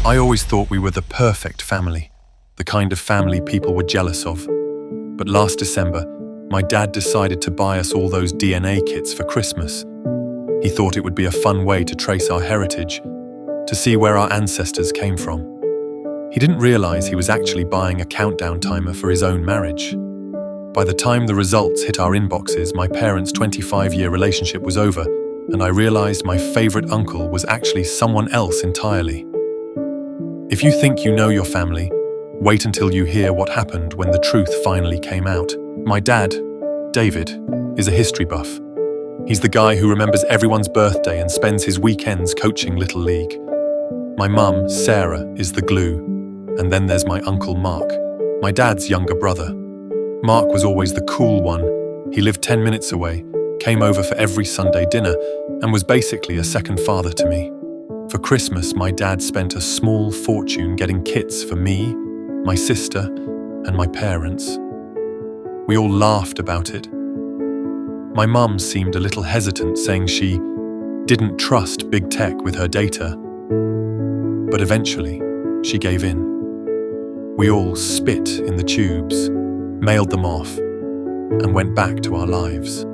I always thought we were the perfect family, the kind of family people were jealous of. But last December, my dad decided to buy us all those DNA kits for Christmas. He thought it would be a fun way to trace our heritage, to see where our ancestors came from. He didn't realize he was actually buying a countdown timer for his own marriage. By the time the results hit our inboxes, my parents' 25-year relationship was over, and I realized my favorite uncle was actually someone else entirely. If you think you know your family, wait until you hear what happened when the truth finally came out. My dad, David, is a history buff. He's the guy who remembers everyone's birthday and spends his weekends coaching Little League. My mum, Sarah, is the glue. And then there's my uncle Mark, my dad's younger brother. Mark was always the cool one. He lived 10 minutes away, came over for every Sunday dinner, and was basically a second father to me. For Christmas, my dad spent a small fortune getting kits for me, my sister, and my parents. We all laughed about it. My mum seemed a little hesitant, saying she didn't trust big tech with her data. But eventually, she gave in. We all spit in the tubes, mailed them off, and went back to our lives.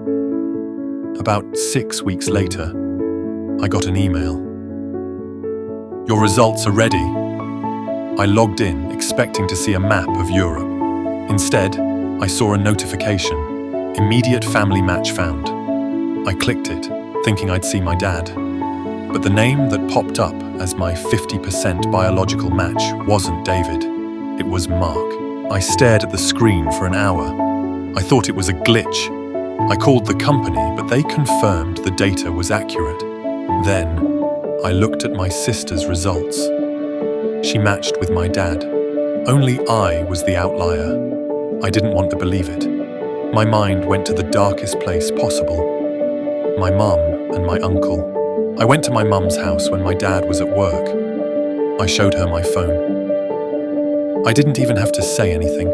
About 6 weeks later, I got an email. "Your results are ready." I logged in, expecting to see a map of Europe. Instead, I saw a notification, "Immediate family match found." I clicked it, thinking I'd see my dad. But the name that popped up as my 50% biological match wasn't David. It was Mark. I stared at the screen for an hour. I thought it was a glitch. I called the company, but they confirmed the data was accurate. Then, I looked at my sister's results. She matched with my dad. Only I was the outlier. I didn't want to believe it. My mind went to the darkest place possible. My mum and my uncle. I went to my mum's house when my dad was at work. I showed her my phone. I didn't even have to say anything.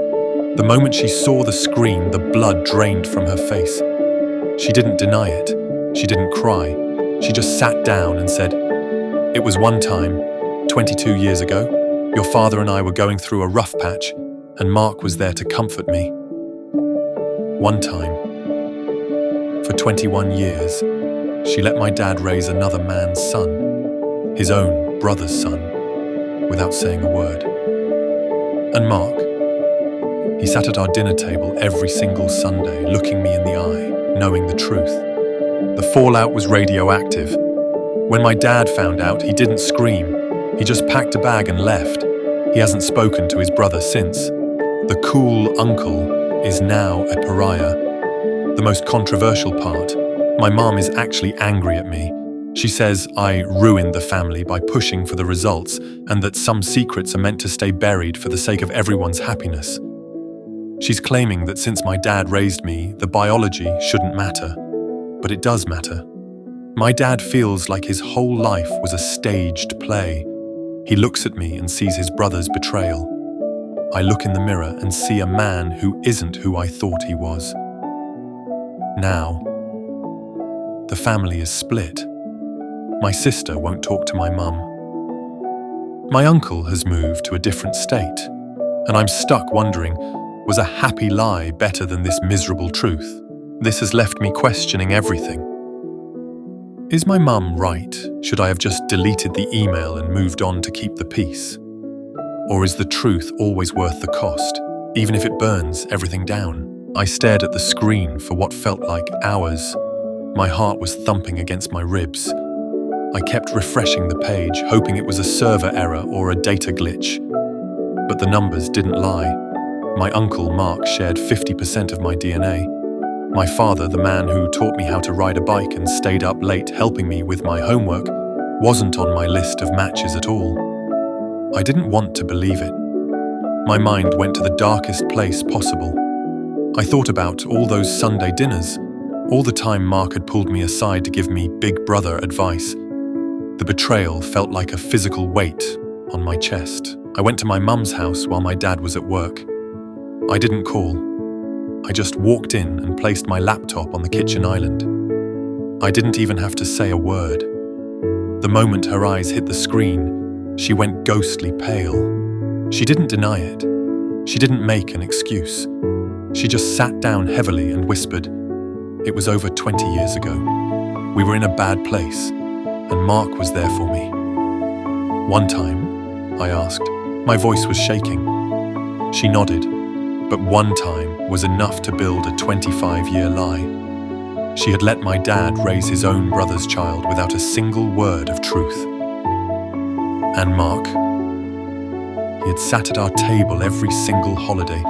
The moment she saw the screen, the blood drained from her face. She didn't deny it. She didn't cry. She just sat down and said, "It was one time, 22 years ago. Your father and I were going through a rough patch, and Mark was there to comfort me. One time. For 21 years, she let my dad raise another man's son, his own brother's son, without saying a word. And Mark, he sat at our dinner table every single Sunday, looking me in the eye, knowing the truth. The fallout was radioactive. When my dad found out, he didn't scream. He just packed a bag and left. He hasn't spoken to his brother since. The cool uncle is now a pariah. The most controversial part, my mom is actually angry at me. She says I ruined the family by pushing for the results and that some secrets are meant to stay buried for the sake of everyone's happiness. She's claiming that since my dad raised me, the biology shouldn't matter. But it does matter. My dad feels like his whole life was a staged play. He looks at me and sees his brother's betrayal. I look in the mirror and see a man who isn't who I thought he was. Now, the family is split. My sister won't talk to my mum. My uncle has moved to a different state, and I'm stuck wondering, was a happy lie better than this miserable truth? This has left me questioning everything. Is my mum right? Should I have just deleted the email and moved on to keep the peace? Or is the truth always worth the cost, even if it burns everything down? I stared at the screen for what felt like hours. My heart was thumping against my ribs. I kept refreshing the page, hoping it was a server error or a data glitch. But the numbers didn't lie. My uncle Mark shared 50% of my DNA. My father, the man who taught me how to ride a bike and stayed up late helping me with my homework, wasn't on my list of matches at all. I didn't want to believe it. My mind went to the darkest place possible. I thought about all those Sunday dinners, all the time Mark had pulled me aside to give me big brother advice. The betrayal felt like a physical weight on my chest. I went to my mum's house while my dad was at work. I didn't call. I just walked in and placed my laptop on the kitchen island. I didn't even have to say a word. The moment her eyes hit the screen, She went ghostly pale. She didn't deny it. She didn't make an excuse. She just sat down heavily and whispered, "It was over 20 years ago. We were in a bad place, and Mark was there for me." "One time?" I asked. My voice was shaking. She nodded, but one time was enough to build a 25-year lie. She had let my dad raise his own brother's child without a single word of truth. And Mark? He had sat at our table every single holiday,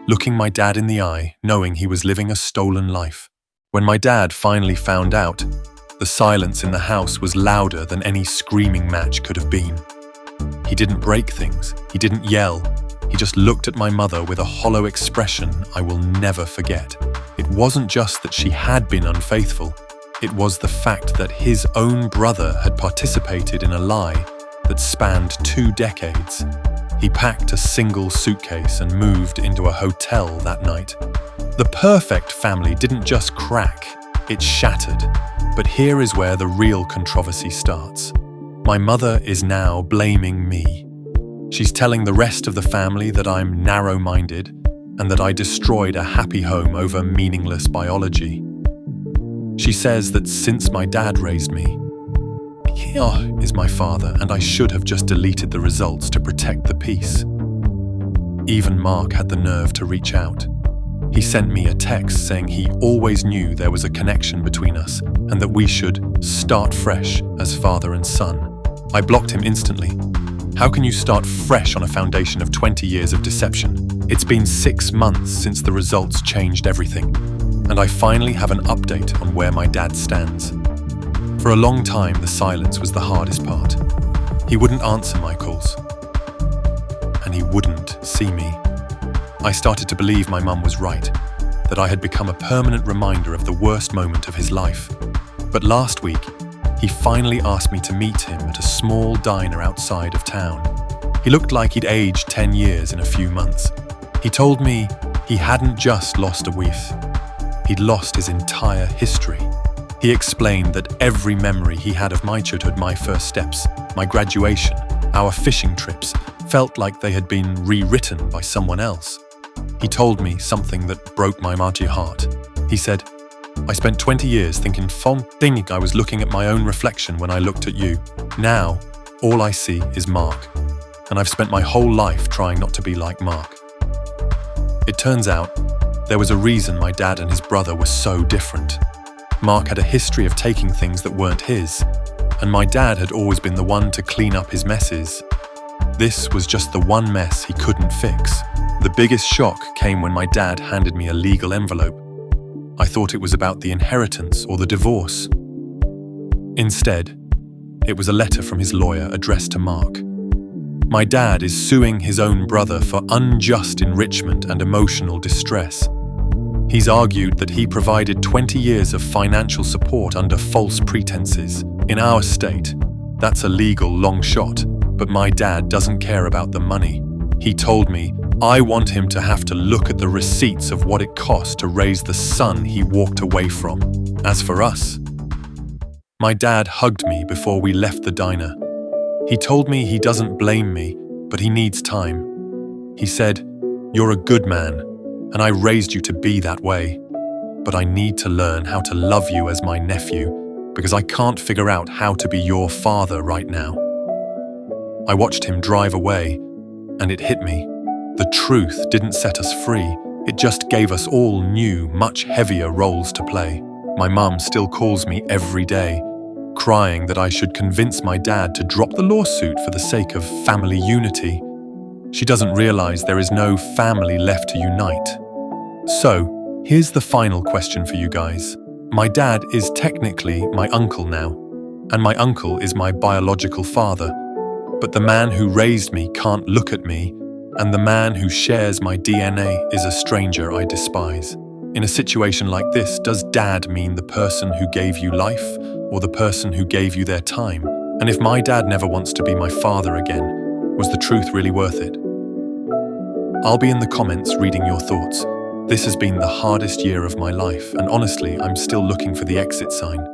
looking my dad in the eye, knowing he was living a stolen life. When my dad finally found out, the silence in the house was louder than any screaming match could have been. He didn't break things. He didn't yell. He just looked at my mother with a hollow expression I will never forget. It wasn't just that she had been unfaithful. It was the fact that his own brother had participated in a lie that spanned 2 decades. He packed a single suitcase and moved into a hotel that night. The perfect family didn't just crack, it shattered. But here is where the real controversy starts. My mother is now blaming me. She's telling the rest of the family that I'm narrow-minded and that I destroyed a happy home over meaningless biology. She says that since my dad raised me, he is my father, and I should have just deleted the results to protect the peace. Even Mark had the nerve to reach out. He sent me a text saying he always knew there was a connection between us and that we should start fresh as father and son. I blocked him instantly. How can you start fresh on a foundation of 20 years of deception? It's been 6 months since the results changed everything, and I finally have an update on where my dad stands. For a long time, the silence was the hardest part. He wouldn't answer my calls, and he wouldn't see me. I started to believe my mum was right, that I had become a permanent reminder of the worst moment of his life. But last week, he finally asked me to meet him at a small diner outside of town. He looked like he'd aged 10 years in a few months. He told me he hadn't just lost a wife, he'd lost his entire history. He explained that every memory he had of my childhood, my first steps, my graduation, our fishing trips, felt like they had been rewritten by someone else. He told me something that broke my mighty heart. He said, "I spent 20 years thinking I was looking at my own reflection when I looked at you. Now, all I see is Mark, and I've spent my whole life trying not to be like Mark." It turns out, there was a reason my dad and his brother were so different. Mark had a history of taking things that weren't his, and my dad had always been the one to clean up his messes. This was just the one mess he couldn't fix. The biggest shock came when my dad handed me a legal envelope. I thought it was about the inheritance or the divorce. Instead, it was a letter from his lawyer addressed to Mark. My dad is suing his own brother for unjust enrichment and emotional distress. He's argued that he provided 20 years of financial support under false pretenses. In our state, that's a legal long shot, but my dad doesn't care about the money. He told me, I want him to have to look at the receipts of what it cost to raise the son he walked away from. As for us, my dad hugged me before we left the diner. He told me he doesn't blame me, but he needs time. He said, "You're a good man, and I raised you to be that way. But I need to learn how to love you as my nephew, because I can't figure out how to be your father right now." I watched him drive away, and it hit me. The truth didn't set us free. It just gave us all new, much heavier roles to play. My mum still calls me every day, crying that I should convince my dad to drop the lawsuit for the sake of family unity. She doesn't realize there is no family left to unite. So, here's the final question for you guys. My dad is technically my uncle now, and my uncle is my biological father. But the man who raised me can't look at me, and the man who shares my DNA is a stranger I despise. In a situation like this, does dad mean the person who gave you life, or the person who gave you their time? And if my dad never wants to be my father again, was the truth really worth it? I'll be in the comments reading your thoughts. This has been the hardest year of my life, and honestly, I'm still looking for the exit sign.